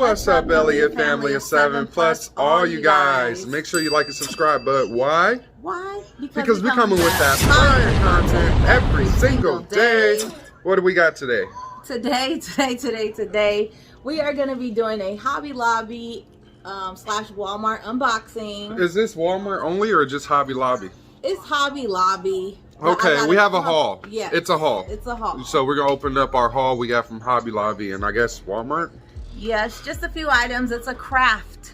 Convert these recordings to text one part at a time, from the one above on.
What's up, Elliott family of 7 Plus, all you guys. Make sure you like and subscribe, but why? Why? Because we're coming with that fire content every single day. What do we got today? Today, we are going to be doing a Hobby Lobby slash Walmart unboxing. Is this Walmart only or just Hobby Lobby? It's Hobby Lobby. Okay, we have a haul. Yeah. It's a haul. It's a haul. So we're going to open up our haul we got from Hobby Lobby and I guess Walmart? Yes, just a few items. It's a craft.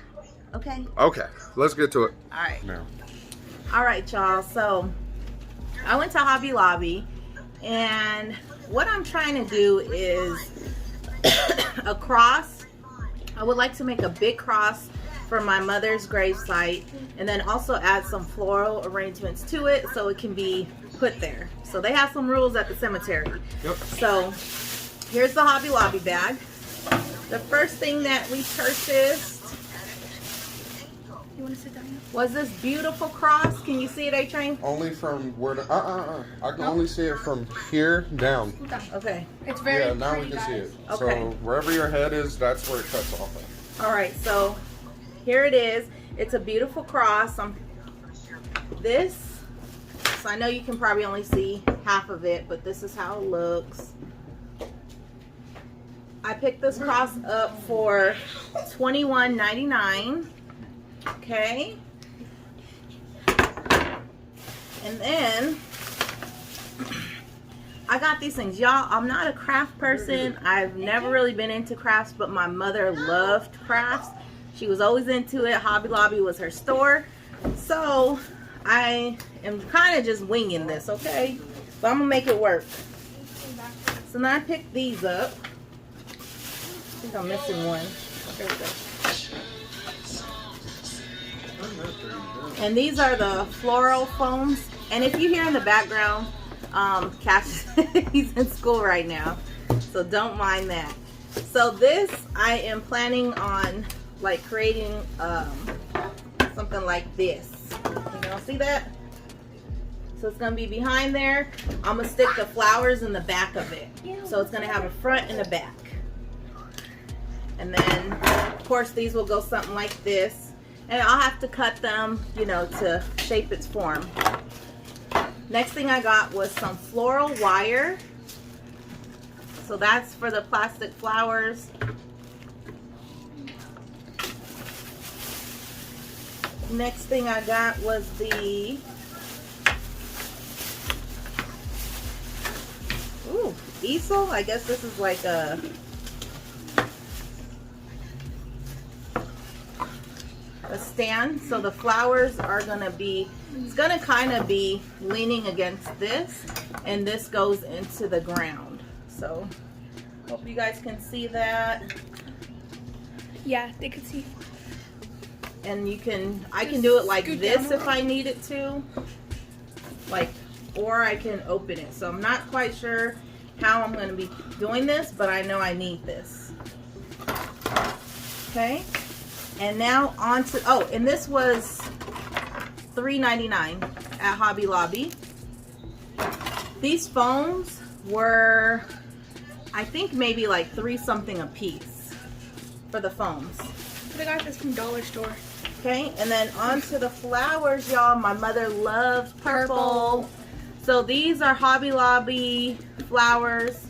Okay? Okay, let's get to it. All right. Now. All right, y'all. So I went to Hobby Lobby and what I'm trying to do is a cross. I would like to make a big cross for my mother's gravesite and then also add some floral arrangements to it so it can be put there. So they have some rules at the cemetery. Yep. So here's the Hobby Lobby bag. The first thing that we purchased was this beautiful cross. Can you see it, A-Train? Only from where the, I can only see it from here down. Okay. It's very Yeah, now pretty, we can see it. Okay. So wherever your head is, that's where it cuts off at. All right, so here it is. It's a beautiful cross. So I know you can probably only see half of it, but this is how it looks. I picked this cross up for $21.99. Okay. And then I got these things. Y'all, I'm not a craft person. I've never really been into crafts, but my mother loved crafts. She was always into it. Hobby Lobby was her store. So I am kind of just winging this, okay? But I'm going to make it work. So now I picked these up. I think I'm missing one. There we go. And these are the floral foams. And if you hear in the background, Cash, he's in school right now, so don't mind that. So this, I am planning on like creating something like this. You know, see that? So it's gonna be behind there. I'm gonna stick the flowers in the back of it. So it's gonna have a front and a back. And then, of course, these will go something like this. And I'll have to cut them, you know, to shape its form. Next thing I got was some floral wire. So that's for the plastic flowers. Next thing I got was the easel. I guess this is like a stand. So the flowers are gonna be, it's gonna kind of be leaning against this, and this goes into the ground. So hope you guys can see that. Yeah, they can see. And you can, I can do it like this if I need it to, like, or I can open it. So I'm not quite sure how I'm going to be doing this, but I know I need this. Okay. And now on to, oh, and this was $3.99 at Hobby Lobby. These foams were, I think maybe like $3 something a piece for the foams. I got this from Dollar Store. Okay, and then on to the flowers, y'all. My mother loves purple. So these are Hobby Lobby flowers.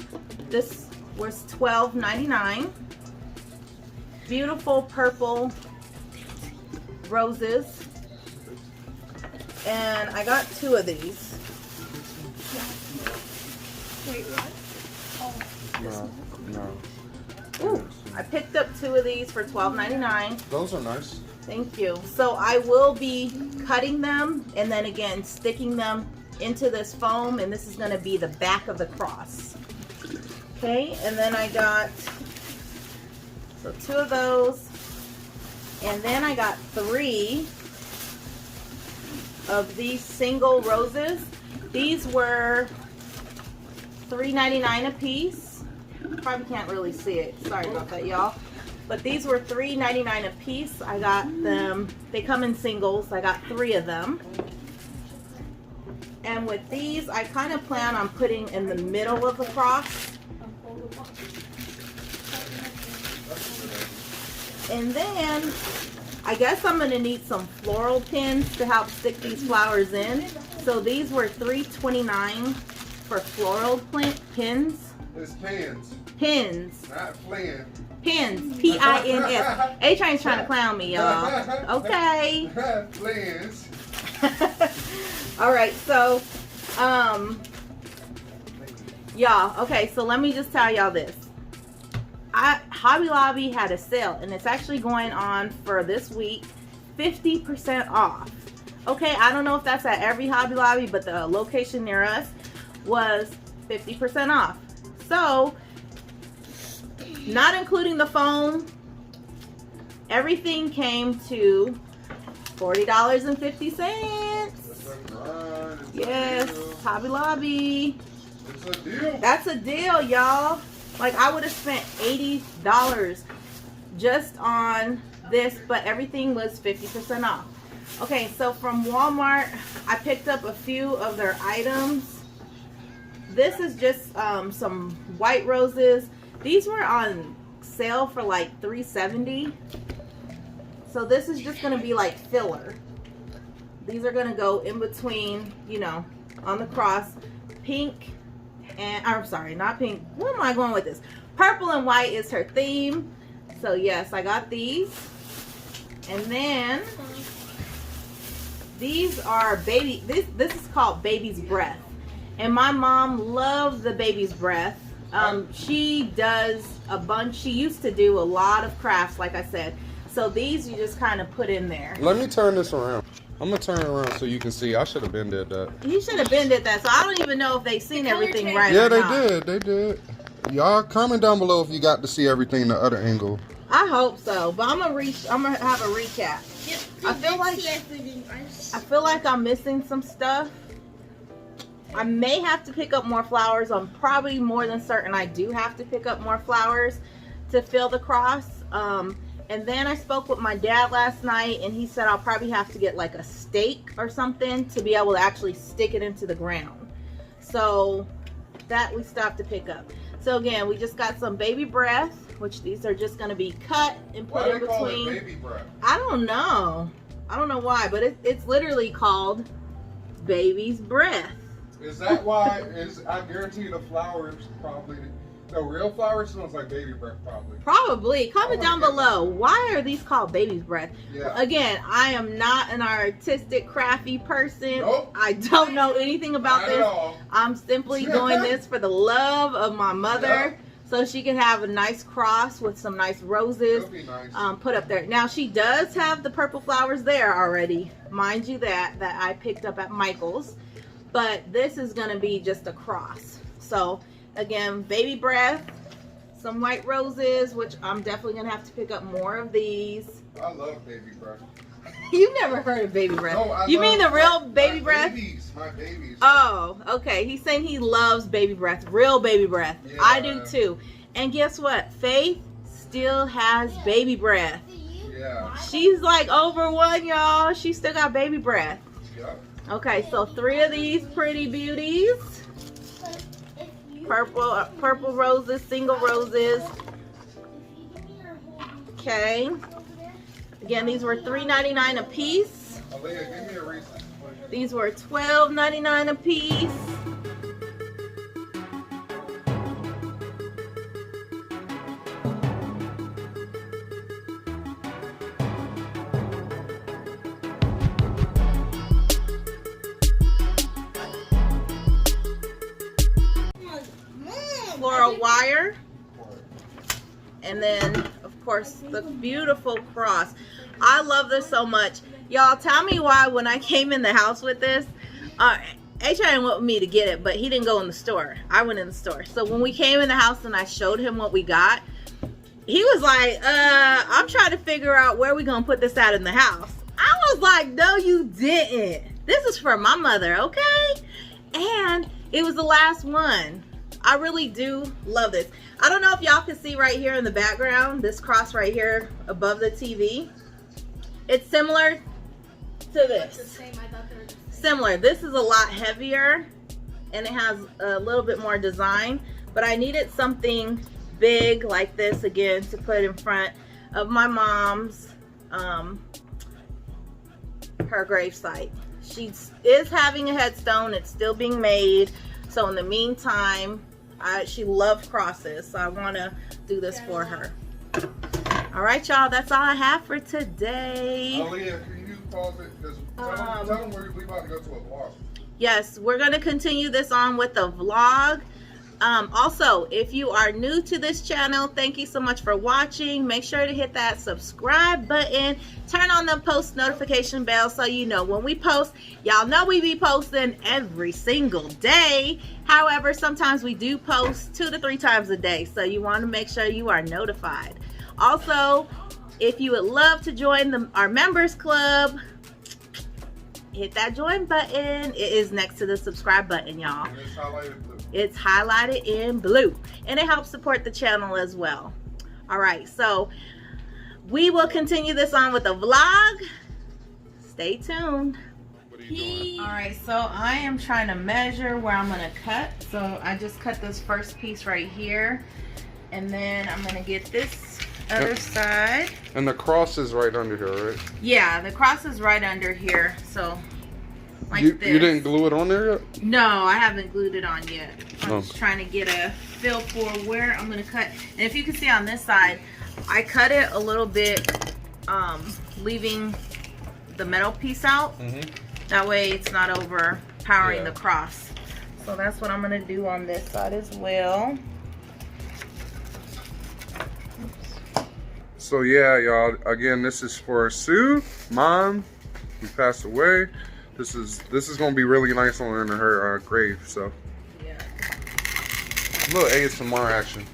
This was $12.99. Beautiful purple roses, and I got 2 of these. Wait, what? Oh, No. Ooh, I picked up 2 of these for $12.99. Those are nice. Thank you. So I will be cutting them and then again sticking them into this foam, and this is going to be the back of the cross. Okay, and then I got 2 of those, and then I got 3 of these single roses. These were $3.99 a piece. Probably can't really see it. Sorry about that, y'all. But these were $3.99 a piece. I got them, they come in singles. I got 3 of them. And with these, I kind of plan on putting in the middle of the cross. And then I guess I'm gonna need some floral pins to help stick these flowers in. So these were $3.29 for floral pins. It's pins. Pins. Not Flynn. Pins. P-I-N-S. A-Train's trying to clown me, y'all. Okay. Flynn's. All right, so, y'all, okay, so let me just tell y'all this. Hobby Lobby had a sale, and it's actually going on for this week, 50% off. Okay, I don't know if that's at every Hobby Lobby, but the location near us was 50% off. So, not including the phone, everything came to $40.50. Yes, Hobby Lobby. It's a deal. That's a deal, y'all. Like, I would have spent $80 just on this, but everything was 50% off. Okay, so from Walmart, I picked up a few of their items. This is just some white roses. These were on sale for like $3.70. So this is just going to be like filler. These are going to go in between, you know, on the cross. Pink and, I'm sorry, not pink. Where am I going with this? Purple and white is her theme. So yes, I got these. And then these are baby, this is called Baby's Breath. And my mom loves the Baby's Breath. She does a bunch, she used to do a lot of crafts, like I said. So these you just kind of put in there. Let me turn this around. I'm gonna turn it around so you can see. I should have been did that. You should have been did that. So I don't even know if they've seen everything right Yeah, or they not. did. They did. Y'all comment down below if you got to see everything the other angle. I hope so. But I'm gonna have a recap. I feel like I'm missing some stuff. I may have to pick up more flowers. I'm probably more than certain I do have to pick up more flowers to fill the cross. And then I spoke with my dad last night, and he said I'll probably have to get like a stake or something to be able to actually stick it into the ground. So that we still have to pick up. So again, we just got some Baby Breath, which these are just going to be cut and put in between. Why do they call it Baby Breath? I don't know. I don't know why, but it's literally called Baby's Breath. Is that why? I guarantee the flowers probably. The real flower smells like Baby Breath, probably. Probably. Comment down below. Why are these called Baby's Breath? Yeah. Again, I am not an artistic, crafty person. Nope. I don't know anything about Not this. at all. I'm simply doing this for the love of my mother. Yep. So she can have a nice cross with some nice roses. That'll be nice. Put up there. Now she does have the purple flowers there already. Mind you that I picked up at Michael's. But this is going to be just a cross. So again, Baby Breath, some white roses, which I'm definitely going to have to pick up more of these. I love Baby Breath. You've never heard of Baby Breath. No, you mean the real Baby Breath? My babies. Oh, okay. He's saying he loves Baby Breath, real Baby Breath. Yeah. I do too. And guess what? Faith still has Baby Breath. Yeah. She's like over one, y'all. She still got Baby Breath. Yep. Okay, so 3 of these pretty beauties. Purple roses, single roses. Okay. Again, these were $3.99 a piece. Aaliyah, give me a reason. These were $12.99 a piece. Floral wire, and then of course the beautiful cross. I love this so much, y'all. Tell me why when I came in the house with this, H.I. went with me to get it, but he didn't go in the store. I went in the store. So when we came in the house and I showed him what we got, he was like, I'm trying to figure out where we gonna put this out in the house. I was like, no you didn't. This is for my mother, okay? And it was the last one. I really do love this. I don't know if y'all can see right here in the background, this cross right here above the TV. It's similar to this. Similar. This is a lot heavier and it has a little bit more design, but I needed something big like this again to put in front of my mom's her gravesite. She is having a headstone. It's still being made. So in the meantime, she loved crosses, so I want to do this for her. All right, y'all, that's all I have for today. Aaliyah, can you pause it? Tell them we're about to go to a vlog. Yes, we're going to continue this on with the vlog. Also, if you are new to this channel, thank you so much for watching. Make sure to hit that subscribe button. Turn on the post notification bell so you know when we post. Y'all know we be posting every single day. However, sometimes we do post 2 to 3 times a day. So you want to make sure you are notified. Also, if you would love to join our members club, hit that join button. It is next to the subscribe button, y'all. And it's highlighted blue. It's highlighted in blue, and it helps support the channel as well. All right, so we will continue this on with the vlog. Stay tuned. What are you doing? All right, so I am trying to measure where I'm gonna cut. So I just cut this first piece right here, and then I'm gonna get this other side. And the cross is right under here, right? Yeah, the cross is right under here. So like You this. didn't glue it on there yet? No, I haven't glued it on yet. I'm Oh. just trying to get a feel for where I'm gonna cut. And if you can see on this side, I cut it a little bit, leaving the metal piece out. That way it's not overpowering the cross. So that's what I'm gonna do on this side as well. So yeah, y'all, again, this is for Sue, Mom, who passed away. This is gonna be really nice on her grave. So Yeah. a little ASMR action.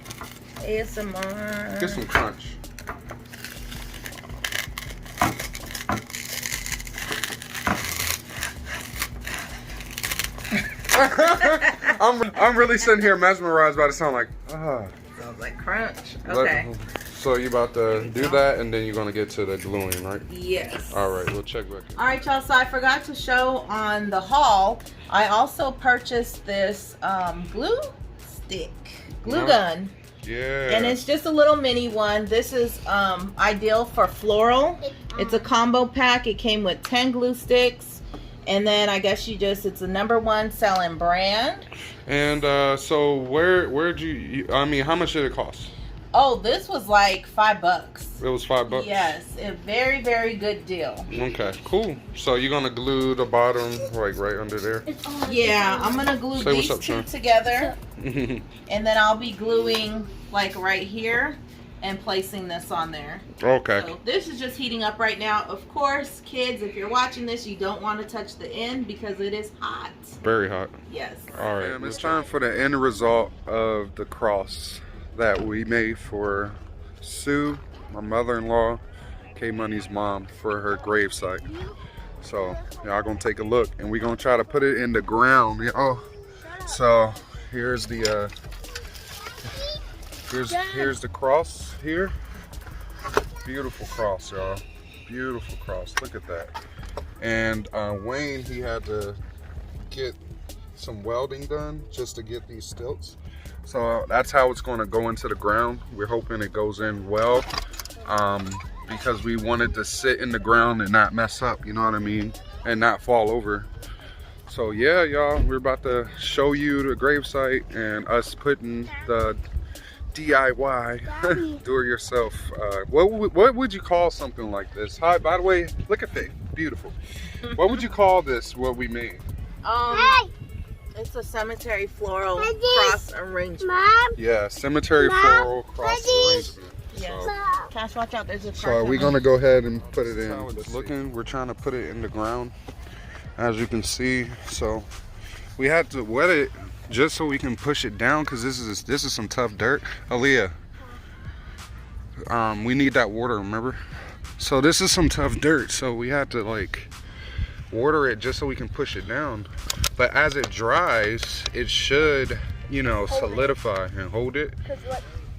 ASMR. Get some crunch. I'm really sitting here mesmerized by the sound, like Sounds like crunch. Okay. So you about to do that, and then you're gonna get to the gluing, right? Yes. All right, we'll check back in. All right, y'all, so I forgot to show on the haul, I also purchased this glue stick, glue Nice. gun. Yeah. And it's just a little mini one. This is ideal for floral. It's a combo pack. It came with 10 glue sticks. And then I guess it's a #1 selling brand. And so where'd you, I mean, how much did it cost? Oh, this was like $5. It was $5? Yes, a very, very good deal. Okay, cool. So you're gonna glue the bottom like right under there? Yeah, I'm gonna glue Say these what's up, two Sean. together. And then I'll be gluing like right here and placing this on there. Okay. So this is just heating up right now. Of course, kids, if you're watching this, you don't want to touch the end because it is hot. Very hot. Yes. All right. It's time for the end result of the cross that we made for Sue, my mother-in-law, K Money's mom, for her gravesite. So y'all gonna take a look, and we're gonna try to put it in the ground. Oh, so here's the here's the cross here. Beautiful cross, y'all. Beautiful cross. Look at that. And Wayne, he had to get some welding done just to get these stilts. So that's how it's going to go into the ground. We're hoping it goes in well, because we wanted to sit in the ground and not mess up, you know what I mean, and not fall over. So yeah, y'all, we're about to show you the gravesite and us putting the DIY, do it yourself. What would you call something like this? Hi, by the way, look at Faith, beautiful. What would you call this, what we made? It's a cemetery floral cross arrangement. Mom. Yeah, cemetery floral cross arrangement. Yes. So, Cash, watch out. There's a so are we gonna go ahead and put it in? How it's looking. We're trying to put it in the ground, as you can see. So we had to wet it just so we can push it down, because this is some tough dirt. Aaliyah, we need that water, remember? So this is some tough dirt, so we had to like water it just so we can push it down. But as it dries, it should, you know, solidify and hold it,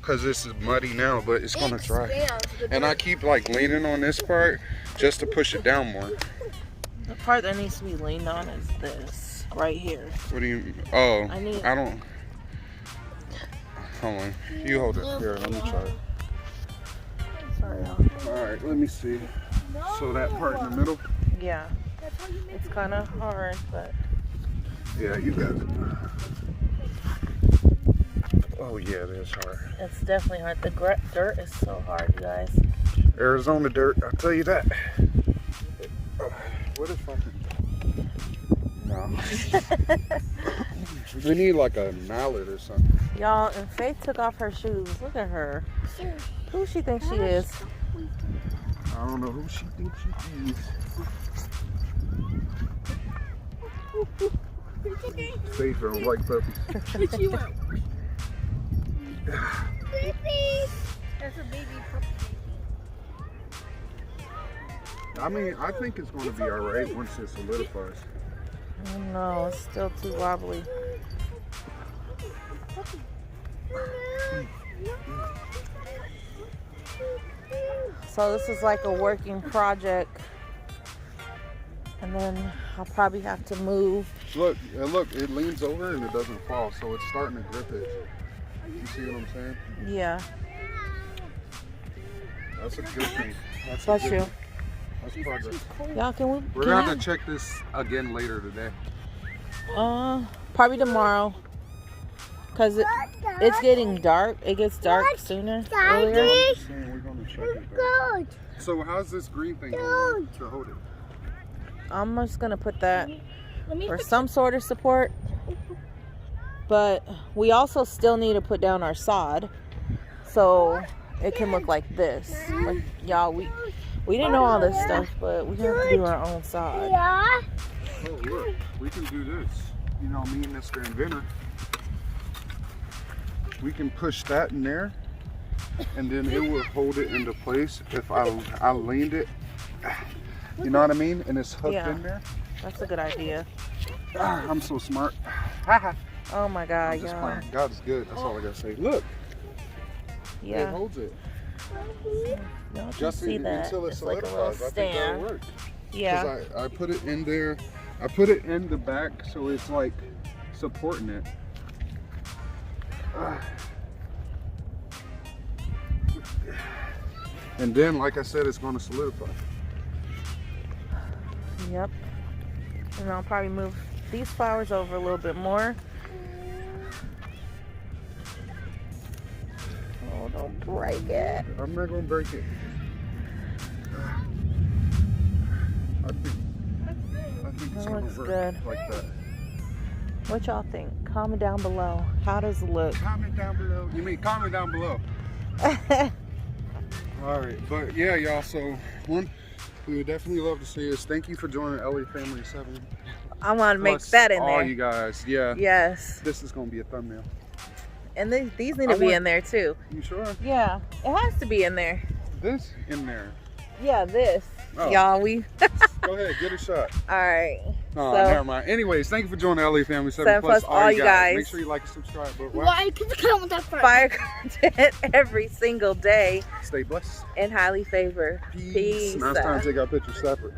because this is muddy now, but it's gonna dry. And I keep like leaning on this part just to push it down more. The part that needs to be leaned on is this right here. What do you? Oh, I don't. Hold on. You hold it. Here, let me try it. Sorry. trail. Alright, let me see. So that part in the middle? Yeah. It's kind of hard, but Yeah, you got it. Oh yeah, it is hard. it's definitely hard. The dirt is so hard, you guys. Arizona dirt, I'll tell you that. What if I can... No. We need like a mallet or something. Y'all, and Faith took off her shoes. Look at her. Who she thinks she is? I don't know who she thinks she is. Faith or white puppy. What you want? Baby. That's a baby puppy. I mean, I think it's going to be alright once it solidifies. Oh no, it's still too wobbly. So this is like a working project. And then I'll probably have to move. Look, it leans over and it doesn't fall, so it's starting to grip it. You see what I'm saying? Yeah. That's a good thing. That's a Bless good you. thing. That's progress. Y'all, can we? We're going to have to check this again later today. Probably tomorrow. Cause it's getting dark. It gets dark sooner. Earlier. I'm just saying we're going to check it there. So how's this green thing going to hold it? I'm just gonna put that Let me for some sort of support. But we also still need to put down our sod, so it can look like this. Like y'all, we didn't know all this stuff, but we have to do our own sod. Oh look, we can do this. You know, me and Mr. Inventor. We can push that in there, and then it will hold it into place if I leaned it. You know what I mean? And it's hooked Yeah. in there. That's a good idea. I'm so smart. Oh my God, I'm just y'all. playing. God is good. That's all I gotta say. Look, it Yeah, holds it. y'all can Just see that. until it It's like a little solidifies. I think that'll stand. work. Yeah. Because I put it in there. I put it in the back so it's like supporting it. And then, like I said, it's going to solidify. Yep. And I'll probably move these flowers over a little bit more. Oh, don't break it. I'm not going to break it. I think it's That going looks to work good. like that. What y'all think? Comment down below. How does it look? Comment down below. You mean comment down below. All right, but yeah, y'all. So one, we would definitely love to see us. Thank you for joining LA Family 7. I want to make Plus that in all there. you guys, yeah. Yes. This is gonna be a thumbnail. And these need to be in there too. You sure? Yeah. It has to be in there. This in there. Yeah, this. Oh. Y'all, we. Go ahead, get a shot. All right. Oh, So- never mind. Anyways, thank you for joining LA Family 7 7 plus all you guys. Make sure you like and subscribe. But wow, Like and comment that first. Fire content every single day stay blessed. and highly favored. Peace. Now it's time to take our pictures separate.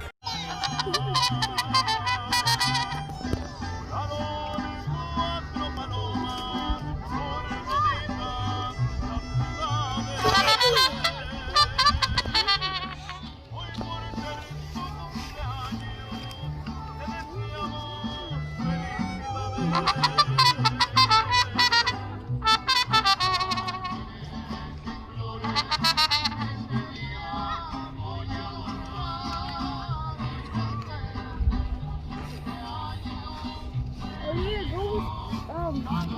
Oh yeah, go.